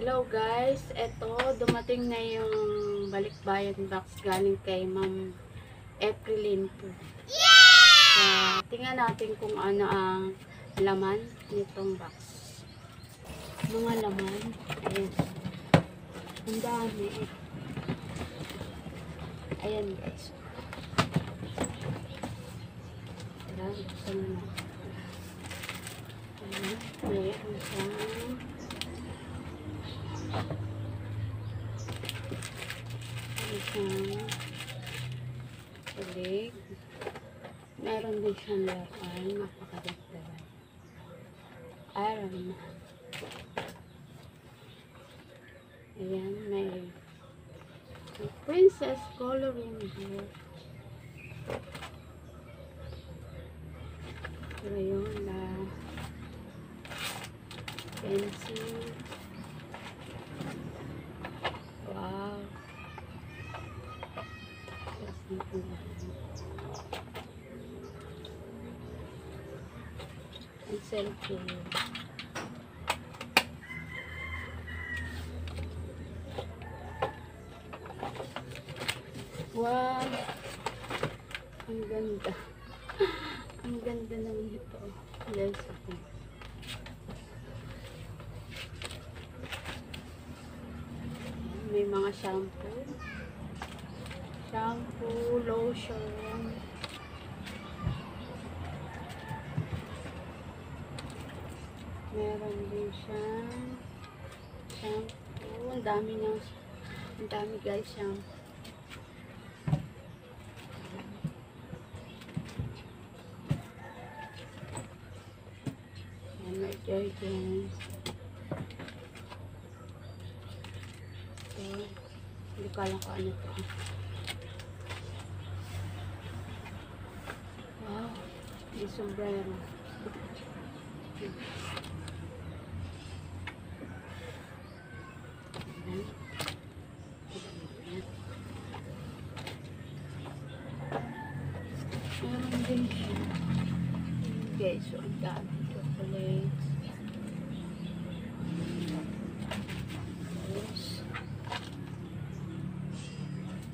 Hello guys, eto dumating na yung balikbayan box galing kay Ma'am Eprilyn po. Tingnan natin kung ano ang laman nitong box. Mga laman, ayan. Ang dami. Ayan guys. Ayan, buksan na natin. Ayan, meron siyang tulig. Meron din siyang laruan. Napakaganda. Iron Man. Ayan, may princess coloring book. Ngayon na pencil. Wow. Ang cellphone. Wow. Ang ganda. Ang ganda naman ito. Guys, ako. May mga shampoo. Shampoo, lotion. Meron din siyang shampoo. Ang dami niyang, ang dami guys shampoo. Ayan, may detergents. Okay. Hindi ko alam kung ano ito. Wow. May sombrero. Meron din siya. Okay, so ang dami chocolates.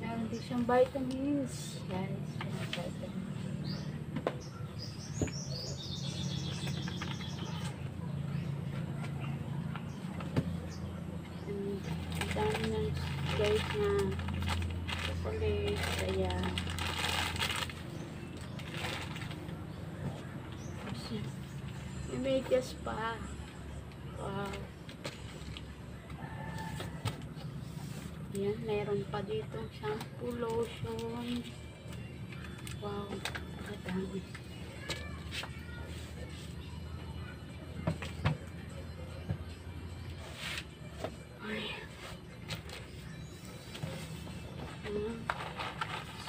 Meron din siyang vitamins. Guys, vitamins. Ang dami ng guys na chocolates. Ayan. May medyas pa. Wow. Yan, meron pa dito shampoo, lotion. Wow, kadami. Ay.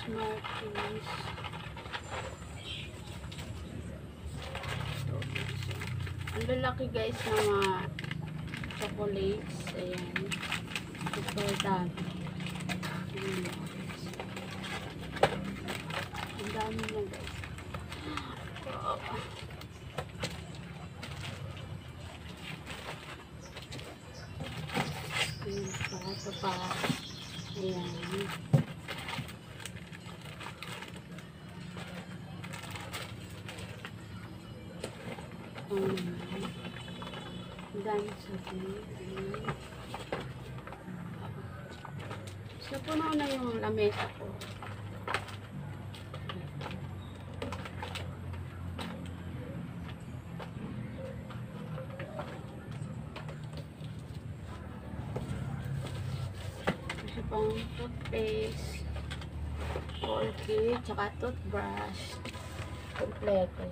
Smarties. Ang lalaki guys ng mga chocolates. Ayan. Super dami. Ang dami na guys. Wow. Ayan. Ito pa. Ayan. Ang dami sa akin. So, puno na yung lamesa ko. Kasi pang toothpaste, Colgate, tsaka toothbrush. Kompleto.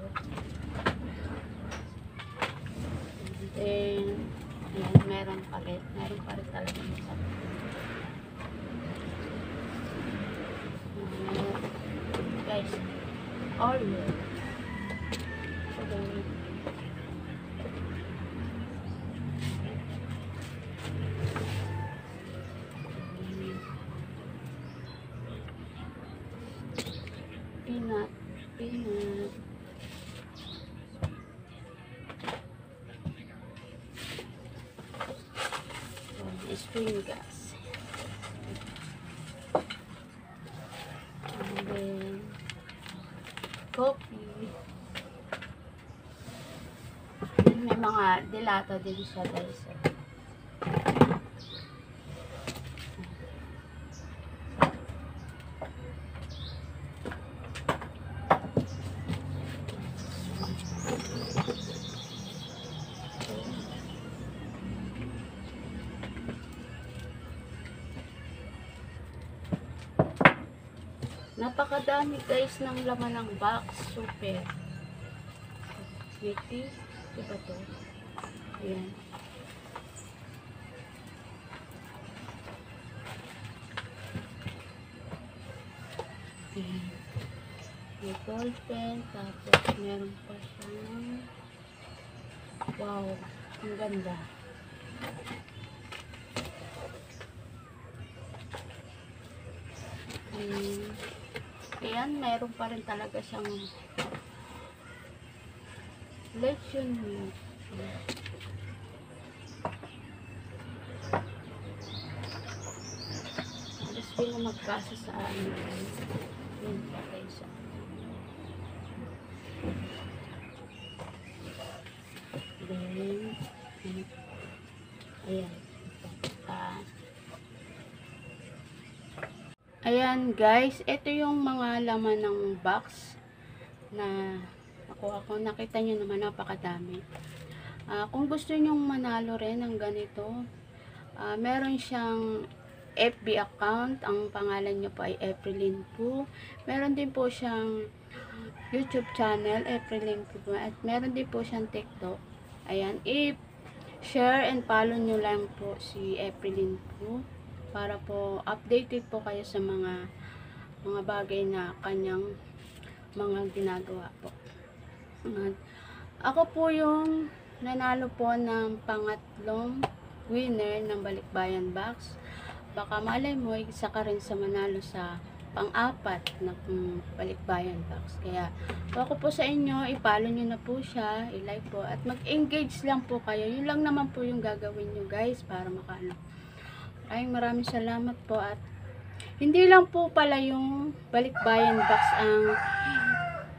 Then, ayan, meron pa rin talaga sa guys, oil. Okay. Peanut. spring gas. And then, coffee. And may mga delato din siya guys. Napakadami guys ng laman ng box. Super. Sweetie. Diba to? Ayan. Ayan. May ball pen. Tapos meron pa siyang wow. Ang ganda. Ayan, meron pa rin talaga siyang lesion meat. Alas din na magkasa sa amin. Ayan, patay siya. Then, ayan. Ayan guys, ito yung mga laman ng box na nakuha ko. Nakita nyo naman, napakadami. Kung gusto nyong manalo rin ng ganito, meron siyang FB account. Ang pangalan nyo po ay Aprilyn po. Meron din po siyang YouTube channel, Aprilyn po. At meron din po siyang TikTok. Ayan, i-share and follow nyo lang po si Aprilyn po, para po updated po kayo sa mga bagay na kanyang mga ginagawa po. Ako po yung nanalo po ng pangatlong winner ng Balikbayan Box. Baka malay mo, isa ka rin sa manalo sa pang-apat na Balikbayan Box. Kaya ako po sa inyo, i-follow nyo na po siya, i-like po, at mag-engage lang po kayo. Yun lang naman po yung gagawin nyo guys, para makano. Maraming salamat po. At hindi lang po pala yung Balikbayan Box ang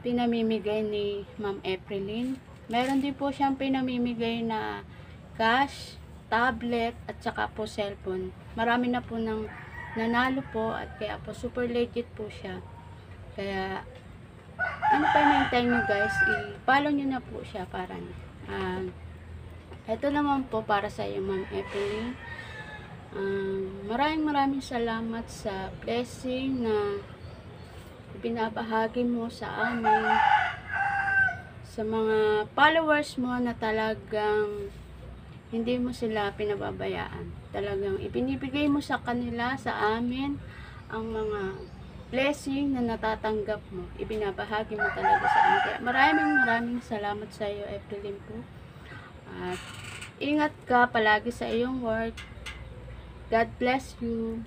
pinamimigay ni Ma'am Aprilyn. Meron din po siyang pinamimigay na cash, tablet, at saka po cellphone. Marami na po nang nanalo po, at kaya po super legit po siya. Kaya ano pa hinihintay nyo guys, i-follow nyo na po siya para ito naman po para sa iyo Ma'am Aprilyn. Maraming salamat sa blessing na binabahagi mo sa amin, sa mga followers mo na talagang hindi mo sila pinababayaan. Talagang ibinibigay mo sa kanila, sa amin, ang mga blessing na natatanggap mo. Ibinabahagi mo talaga sa amin. Kaya maraming salamat sa iyo, Aprilyn po. At ingat ka palagi sa iyong work. God bless you.